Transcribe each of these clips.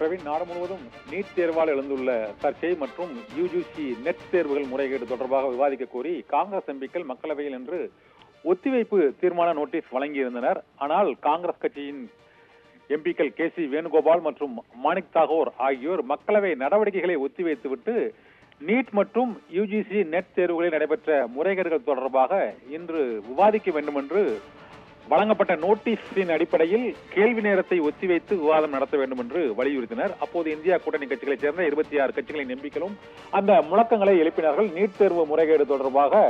பிரவீன், நாடு முழுவதும் நீட் தேர்வால் எழுந்துள்ள சர்ச்சை மற்றும் யுஜிசி நெட் தேர்வுகள் முறைகேடு தொடர்பாக விவாதிக்க கோரி காங்கிரஸ் எம்பிக்கள் மக்களவையில் இன்று ஒத்திவைப்பு தீர்மான நோட்டீஸ் வழங்கியிருந்தனர். ஆனால் காங்கிரஸ் கட்சியின் எம்பிக்கள் KC வேணுகோபால் மற்றும் மாணிக் தாகூர் ஆகியோர் மக்களவை நடவடிக்கைகளை ஒத்திவைத்துவிட்டு நீட் மற்றும் யுஜிசி நெட் தேர்வுகளில் நடைபெற்ற முறைகேடுகள் தொடர்பாக இன்று விவாதிக்க வேண்டும் என்று வழங்கப்பட்ட நோட்டீஸின் அடிப்படையில் கேள்வி நேரத்தை ஒத்திவைத்து விவாதம் நடத்த வேண்டும் என்று வலியுறுத்தினர். அப்போது இந்தியா கூட்டணி கட்சிகளைச் சேர்ந்த 26 கட்சிகளின் எம்பிக்களும் அந்த முழக்கங்களை எழுப்பினார்கள். நீட் தேர்வு முறைகேடு தொடர்பாக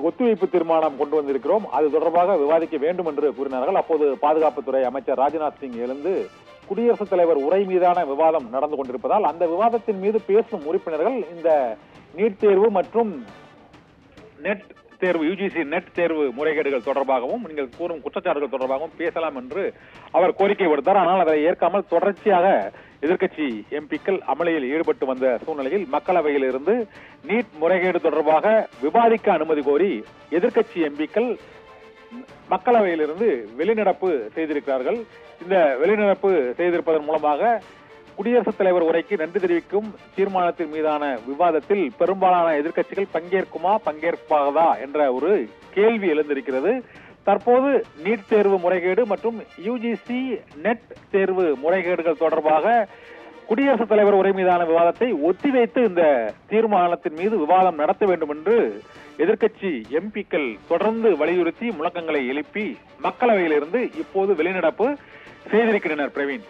ஒத்திவைப்பு தீர்மானம் கொண்டு வந்திருக்கிறோம், அது தொடர்பாக விவாதிக்க வேண்டும் என்று கூறினார்கள். அப்போது பாதுகாப்புத்துறை அமைச்சர் ராஜ்நாத் சிங் எழுந்து குடியரசுத் தலைவர் உரை மீதான விவாதம் நடந்து கொண்டிருப்பதால் அந்த விவாதத்தின் மீது பேசும் உறுப்பினர்கள் இந்த நீட் தேர்வு மற்றும் நெட் தேர்வு யுஜிசி நெட் தேர்வு முறைகேடுகள் தொடர்பாகவும் நீங்கள் கூறும் குற்றச்சாட்டுகள் தொடர்பாகவும் பேசலாம் என்று அவர் கோரிக்கை விடுத்தார். ஆனால் அதை ஏற்காமல் தொடர்ச்சியாக எதிர்க்கட்சி எம்பிக்கள் அமளியில் ஈடுபட்டு வந்த சூழ்நிலையில் மக்களவையில் இருந்து நீட் முறைகேடு தொடர்பாக விவாதிக்க அனுமதி கோரி எதிர்க்கட்சி எம்பிக்கள் மக்களவையிலிருந்து வெளிநடப்பு செய்திருக்கிறார்கள். இந்த வெளிநடப்பு செய்திருப்பதன் மூலமாக குடியரசுத் தலைவர் உரைக்கு நன்றி தெரிவிக்கும் தீர்மானத்தின் மீதான விவாதத்தில் பெரும்பாலான எதிர்க்கட்சிகள் பங்கேற்குமா பங்கேற்பாதா என்ற ஒரு கேள்வி எழுந்திருக்கிறது. தற்போது நீட் தேர்வு முறைகேடு மற்றும் யுஜிசி நெட் தேர்வு முறைகேடுகள் தொடர்பாக குடியரசுத் தலைவர் உரை மீதான விவாதத்தை ஒத்திவைத்து இந்த தீர்மானத்தின் மீது விவாதம் நடத்த வேண்டும் என்று எதிர்க்கட்சி எம்பிக்கள் தொடர்ந்து வலியுறுத்தி முழக்கங்களை எழுப்பி மக்களவையிலிருந்து இப்போது வெளிநடப்பு செய்திருக்கின்றனர். பிரவீன்.